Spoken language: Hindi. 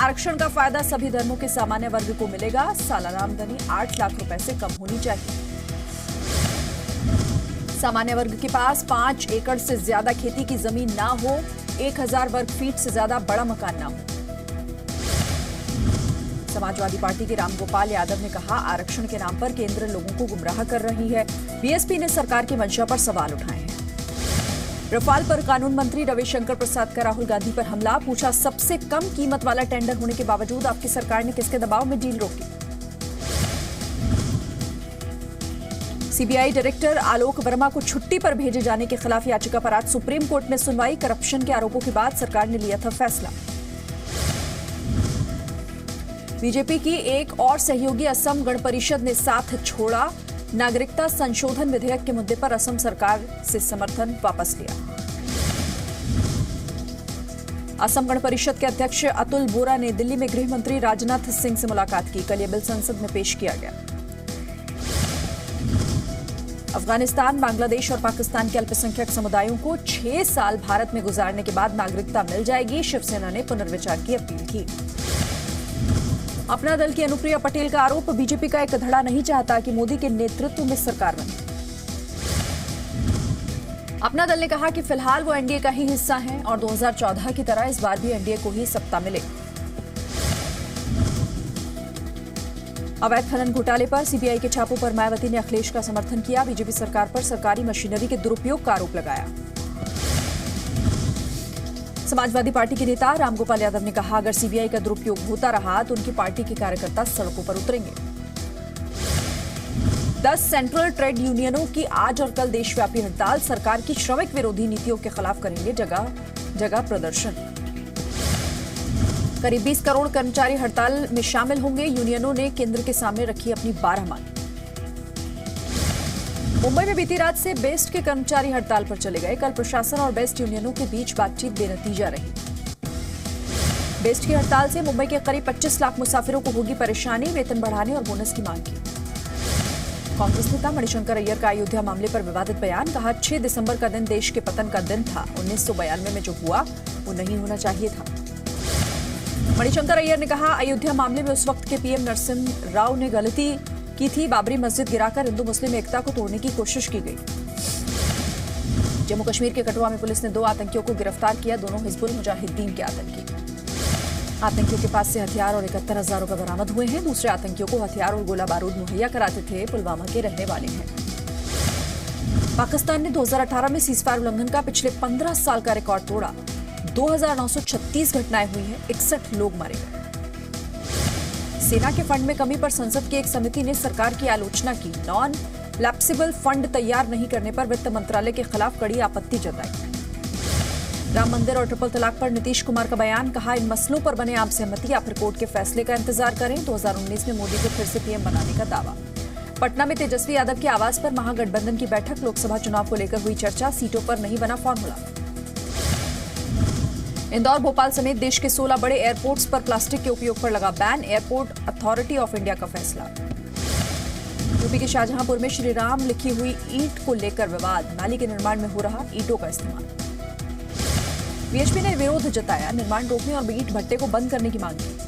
आरक्षण का फायदा सभी धर्मों के सामान्य वर्ग को मिलेगा। सालाना आमदनी 8 लाख रुपए से कम होनी चाहिए। सामान्य वर्ग के पास 5 एकड़ से ज्यादा खेती की जमीन ना हो, 1000 वर्ग फीट से ज्यादा बड़ा मकान ना हो। समाजवादी पार्टी के रामगोपाल यादव ने कहा, आरक्षण के नाम पर केंद्र लोगों को गुमराह कर रही है। बीएसपी ने सरकार की मंशा पर सवाल उठाए हैं। रफाल पर कानून मंत्री रविशंकर प्रसाद का राहुल गांधी पर हमला, पूछा सबसे कम कीमत वाला टेंडर होने के बावजूद आपकी सरकार ने किसके दबाव में डील रोकी। सीबीआई डायरेक्टर आलोक वर्मा को छुट्टी पर भेजे जाने के खिलाफ याचिका पर आज सुप्रीम कोर्ट में सुनवाई। करप्शन के आरोपों के बाद सरकार ने लिया था फैसला। बीजेपी की एक और सहयोगी असम गण परिषद ने साथ छोड़ा। नागरिकता संशोधन विधेयक के मुद्दे पर असम सरकार से समर्थन वापस लिया। असम गण परिषद के अध्यक्ष अतुल बोरा ने दिल्ली में गृह मंत्री राजनाथ सिंह से मुलाकात की। कल यह बिल संसद में पेश किया गया। अफगानिस्तान, बांग्लादेश और पाकिस्तान के अल्पसंख्यक समुदायों को 6 साल भारत में गुजारने के बाद नागरिकता मिल जाएगी। शिवसेना ने पुनर्विचार की अपील की। अपना दल की अनुप्रिया पटेल का आरोप, बीजेपी का एक धड़ा नहीं चाहता कि मोदी के नेतृत्व में सरकार बने। अपना दल ने कहा कि फिलहाल वो एनडीए का ही हिस्सा है और 2014 की तरह इस बार भी एनडीए को ही सत्ता मिले। अवैध खनन घोटाले पर सीबीआई के छापों पर मायावती ने अखिलेश का समर्थन किया। बीजेपी सरकार पर सरकारी मशीनरी के दुरुपयोग का आरोप लगाया। समाजवादी पार्टी के नेता रामगोपाल यादव ने कहा, अगर सीबीआई का दुरुपयोग होता रहा तो उनकी पार्टी के कार्यकर्ता सड़कों पर उतरेंगे। 10 सेंट्रल ट्रेड यूनियनों की आज और कल देशव्यापी हड़ताल, सरकार की श्रमिक विरोधी नीतियों के खिलाफ करेंगे जगह जगह प्रदर्शन। करीब 20 करोड़ कर्मचारी हड़ताल में शामिल होंगे। यूनियनों ने केंद्र के सामने रखी अपनी 12 मांग। मुंबई में बीती रात से बेस्ट के कर्मचारी हड़ताल पर चले गए। कल प्रशासन और बेस्ट यूनियनों के बीच बातचीत बेनतीजा रही। बेस्ट की हड़ताल से मुंबई के करीब 25 लाख मुसाफिरों को होगी परेशानी। वेतन बढ़ाने और बोनस की मांग की। कांग्रेस नेता मणिशंकर अय्यर का अयोध्या मामले पर विवादित बयान, कहा 6 दिसंबर का दिन देश के पतन का दिन था। 1992 में जो हुआ वो नहीं होना चाहिए था। मणिशंकर अय्यर ने कहा, अयोध्या मामले में उस वक्त के पीएम नरसिम्हा राव ने गलती की थी। बाबरी मस्जिद गिराकर हिंदू मुस्लिम एकता को तोड़ने की कोशिश की गई। जम्मू कश्मीर के कठुआ में पुलिस ने 2 आतंकियों को गिरफ्तार किया। दोनों हिजबुल मुजाहिदीन के आतंकी। आतंकियों के पास से हथियार और 71,000 रुपए बरामद हुए हैं। दूसरे आतंकियों को हथियार और गोला बारूद मुहैया कराते थे। पुलवामा के रहने वाले हैं। पाकिस्तान ने 2018 में सीजफायर उल्लंघन का पिछले 15 साल का रिकॉर्ड तोड़ा। 2936 घटनाएं हुई हैं, 61 लोग मारे गए। सेना के फंड में कमी पर संसद की एक समिति ने सरकार की आलोचना की। नॉन लैप्सिबल फंड तैयार नहीं करने पर वित्त मंत्रालय के खिलाफ कड़ी आपत्ति जताई। राम मंदिर और ट्रिपल तलाक पर नीतीश कुमार का बयान, कहा इन मसलों पर बने आम सहमति या फिर कोर्ट के फैसले का इंतजार करें। 2019 में मोदी को फिर से पीएम बनाने का दावा। पटना में तेजस्वी यादव के आवास पर महागठबंधन की बैठक, लोकसभा चुनाव को लेकर हुई चर्चा, सीटों पर नहीं बना फॉर्मूला। इंदौर, भोपाल समेत देश के 16 बड़े एयरपोर्ट्स पर प्लास्टिक के उपयोग पर लगा ban. Airport authority of India का फैसला। यूपी के शाहजहांपुर में श्रीराम लिखी हुई ईंट को लेकर विवाद, नाली के निर्माण में हो रहा ईंटों का इस्तेमाल। बीएचपी ने विरोध जताया, निर्माण रोकने और ईंट भट्टे को बंद करने की मांग की।